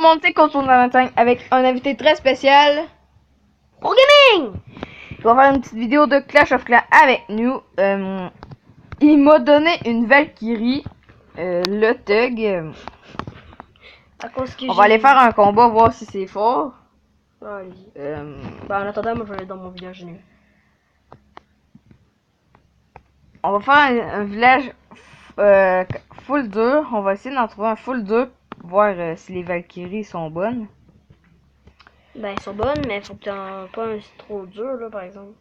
le monde, c'est Contour de la montagne avec un invité très spécial. Pro Gaming! Il va faire une petite vidéo de Clash of Clans avec nous. Il m'a donné une Valkyrie, le Thug. À cause que On va aller faire un combat, voir si c'est fort. Ah, allez-y. Bah, en attendant, moi je vais aller dans mon village nu. On va faire un village full dur. On va essayer d'en trouver un full dur. Voir si les Valkyries sont bonnes. Ben, elles sont bonnes, mais faut que pas un trop dur, là, par exemple.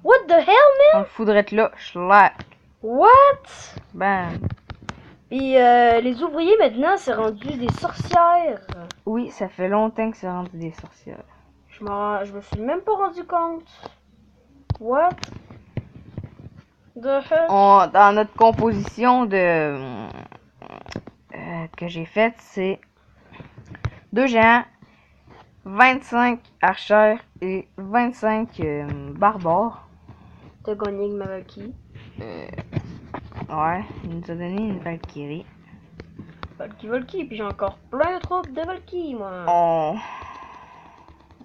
What the hell, On man? le foudrait être là. Schlack. What? Ben. Et les ouvriers, maintenant, c'est rendu des sorcières. Oui, ça fait longtemps que c'est rendu des sorcières. Je me suis même pas rendu compte. What? The hell? Dans notre composition de que j'ai faite, c'est 2 géants, 25 archers et 25 barbares. T'as gagné avec ma Valkyrie. Ouais, il nous a donné une Valkyrie. Valkyrie, puis j'ai encore plein de troupes de Valkyrie, moi.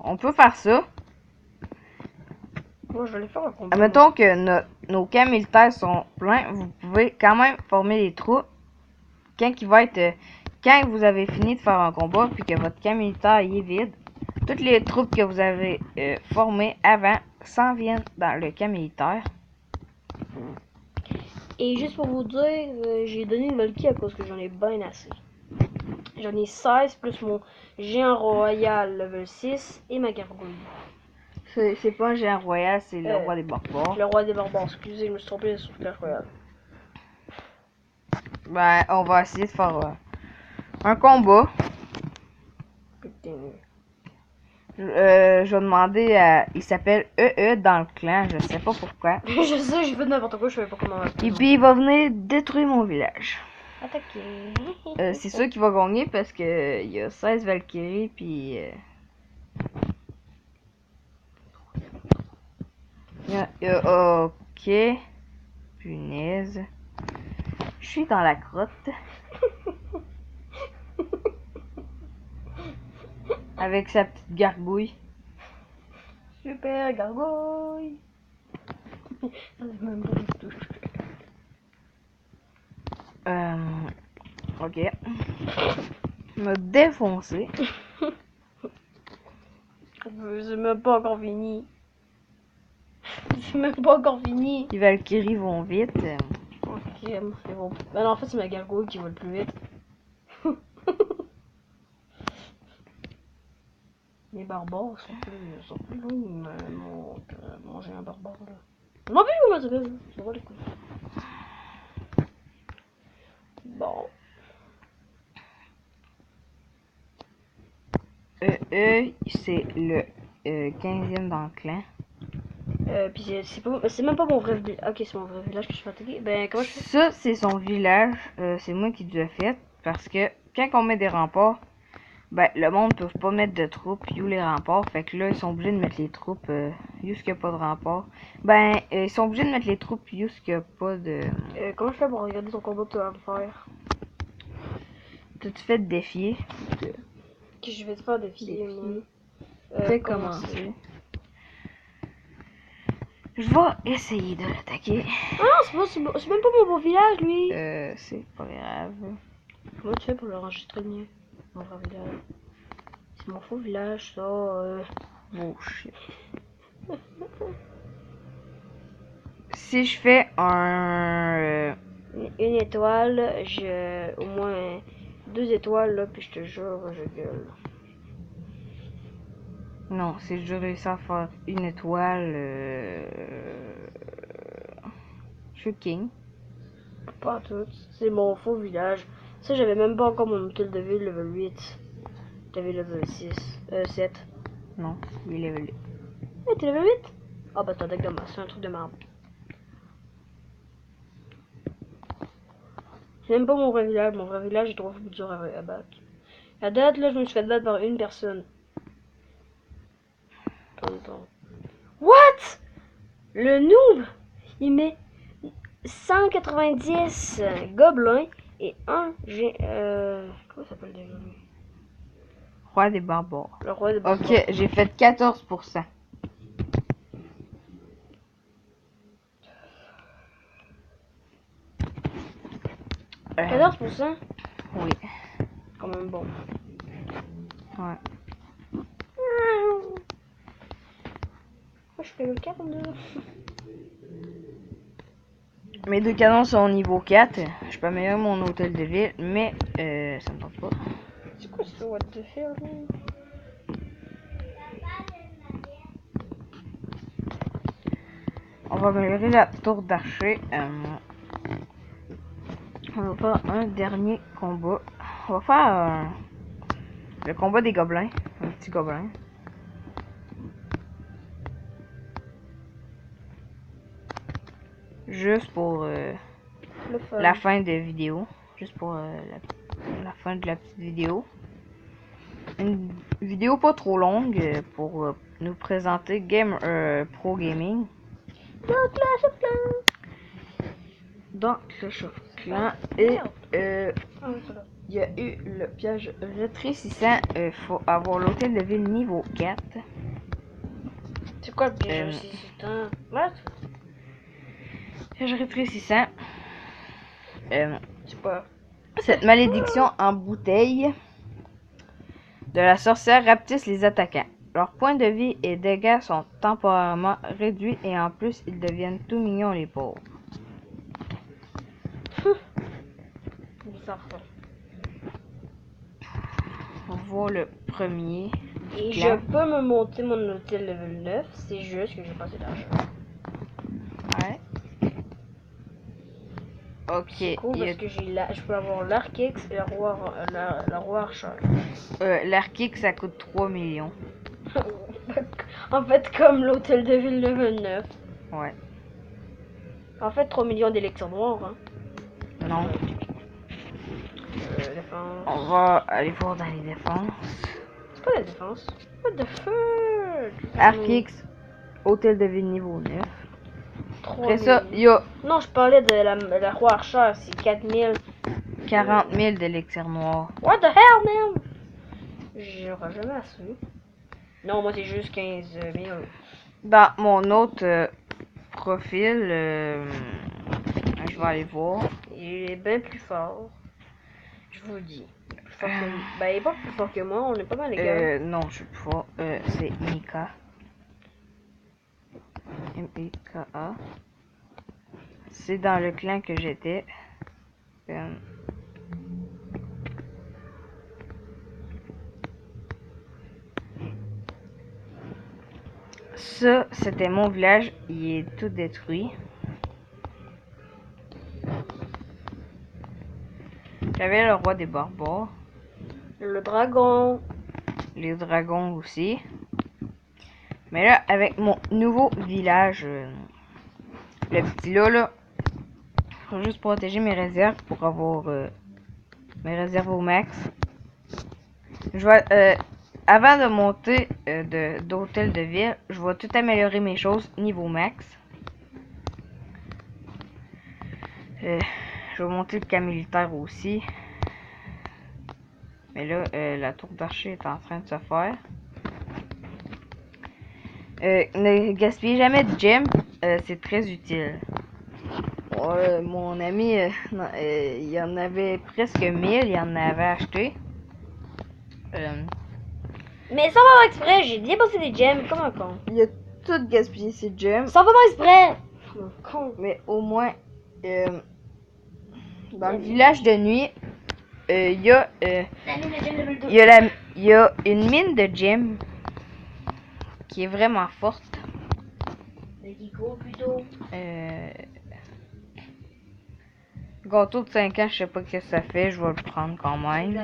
On peut faire ça. Moi, je vais aller faire un combat. Admettons que nos camps militaires sont pleins, vous pouvez quand même former des troupes. Quand vous avez fini de faire un combat, puis que votre camp militaire est vide, toutes les troupes que vous avez formées avant s'en viennent dans le camp militaire. Et juste pour vous dire, j'ai donné une Valkyrie à cause que j'en ai bien assez. J'en ai 16 plus mon géant royal level 6 et ma gargouille. C'est pas un géant royal, c'est le roi des barbares. Le roi des barbares, excusez, je me suis trompé sur Clash Royale. Ben, on va essayer de faire un combat. Putain. Je vais demander à... Il s'appelle EE dans le clan, je sais pas pourquoi. Je sais, j'ai fait n'importe quoi, je savais pas comment. Et puis il va venir détruire mon village. Attaquer. C'est sûr qu'il va gagner parce que il y a 16 Valkyries puis ok. Punaise. Je suis dans la crotte. Avec sa petite gargouille. Super gargouille. Même pas du tout. Ok. Il m'a défoncé. C'est même pas encore fini. C'est même pas encore fini. Les Valkyries vont vite. Ok, c'est bon. Ben non, en fait, c'est ma gargouille qui va le plus vite. Les barbares sont plus longs, mon géant barbare là. Je m'en vais où, moi, ça va les couilles. Bon. C'est le 15e dans le clan. Puis c'est même pas mon vrai village. Ok, c'est mon vrai village que je suis attaquer. Ben, comment je fais? Ça, c'est son village. C'est moi qui l'ai fait. Parce que quand on met des remparts, ben, le monde ne peut pas mettre de troupes où les remparts. Fait que là, ils sont obligés de mettre les troupes où il n'y a pas de remparts. Ben, ils sont obligés de mettre les troupes où il n'y a pas de... Comment je fais pour regarder ton combat que tu vas me faire? Tu te fais défier. Que je vais te faire défier, moi. Fais commencer. Je vais essayer de l'attaquer. Ah non, c'est même pas mon beau village, lui. C'est pas grave. Comment tu fais pour l'enregistrer le mien? Mon vrai village. C'est mon faux village, ça. Bullshit. Si je fais Une étoile, au moins 2 étoiles, là, puis je te jure, je gueule. Non, si je réussis à faire une étoile, je suis king. Pas tout. C'est mon faux village. Ça, j'avais même pas encore mon hôtel de ville level 8. J'avais level 7. Non, il est level 8. Eh, t'es level 8? Ah bah t'as deck de masse, c'est un truc de marbre. C'est même pas mon vrai village est trop dur à battre. À date, là, je me suis fait battre par une personne. What? Le noob, il met 190 gobelins Et un, j'ai... comment ça s'appelle déjà lui? Roi des barbares. Le roi de Ok, j'ai fait 14%. Euh, 14%? oui, Quand même bon. ouais. Moi, je fais le 42. Mes deux canons sont au niveau 4. Je peux améliorer mon hôtel de ville, mais ça me tente pas. C'est quoi ce what the hell? On va améliorer la tour d'archer. On va faire un dernier combat. On va faire le combat des gobelins. Un petit gobelin. Juste pour Le fun. la fin de vidéo. Juste pour la fin de la petite vidéo. Une vidéo pas trop longue pour nous présenter Pro Gaming. Donc, Clash of Clans. Dans Clash of Clans. Et Ah oui, c'est là. il y a eu le piège rétrécissant. Faut avoir l'hôtel de ville niveau 4. C'est quoi le piège résistant? What? Piège rétrécissant. C'est pas... Cette malédiction en bouteille de la sorcière rapetisse les attaquants. Leurs points de vie et dégâts sont temporairement réduits et en plus ils deviennent tout mignons les pauvres. Bizarre ça. On voit le premier. Et clan. je peux me monter mon hôtel level 9, c'est juste que j'ai pas assez d'argent. Ouais. Ok. C'est cool il y a- parce que j'ai je peux avoir l'Archix et la roi Archer. L'Archic ça coûte 3 millions. En fait, comme l'hôtel de ville level 9. Ouais. En fait, 3 millions d'électeurs noirs. Hein. Non. Défense. On va aller voir dans les défenses. C'est quoi la défense? What the fuck? Archix, hôtel de ville niveau 9. 3 Après ça, 000. il y a Non, je parlais de la roi Archer, c'est 4000. 40 000 d'électeurs noirs. What the hell, man? J'aurais jamais assez. Non, moi c'est juste 15 000. Dans mon autre profil, je vais aller voir. Il est bien plus fort. Je vous le dis. Il est plus fort que... Ben, il est pas plus fort que moi, on est pas mal les gars. Non, je suis plus fort. C'est Mika. M-I-K-A. C'est dans le clan que j'étais. Ça, c'était mon village. Il est tout détruit. J'avais le roi des barbares. Le dragon. Les dragons aussi. Mais là, avec mon nouveau village, le petit là, je vais juste protéger mes réserves pour avoir mes réserves au max. Je vais, avant de monter d'hôtel de ville, je vais tout améliorer mes choses niveau max. Je vais monter le camp militaire aussi. Mais là, la tour d'archer est en train de se faire. Ne gaspillez jamais de gems, c'est très utile. Mon ami, il y en avait presque 1000, il en avait acheté. Mais sans faire exprès, j'ai dépensé des gemmes comme un con. Il a tout gaspillé ses gems, Sans faire exprès! Un con. mais au moins, dans le village de nuit, il y a une mine de gems qui est vraiment forte. Qui gros plutôt. Gâteau de 5 ans, je sais pas ce que ça fait, je vais le prendre quand même.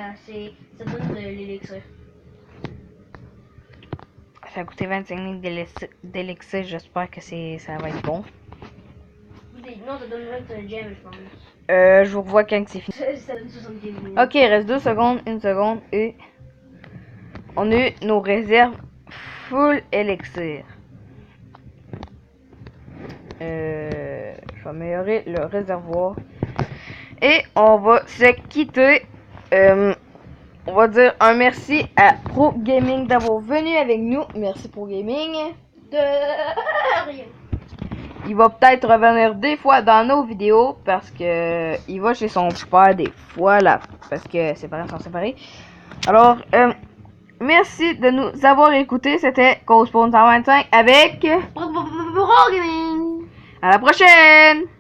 Ça donne de l'élixir. Ça a coûté 25 000 d'élixir, j'espère que ça va être bon. Non, ça donne 20 gemmes, je pense. Je vous revois quand c'est fini. Ça donne 75 000. Ok, il reste 2 secondes, 1 seconde et on a eu nos réserves full élixir. Je vais améliorer le réservoir. Et on va se quitter. On va dire un merci à Pro Gaming d'avoir venu avec nous. Merci Pro Gaming. De rien. Il va peut-être revenir des fois dans nos vidéos parce que il va chez son père des fois là parce que ses parents sont séparés. Alors, merci de nous avoir écoutés. C'était Cause pour 125 avec. Pro Gaming. À la prochaine!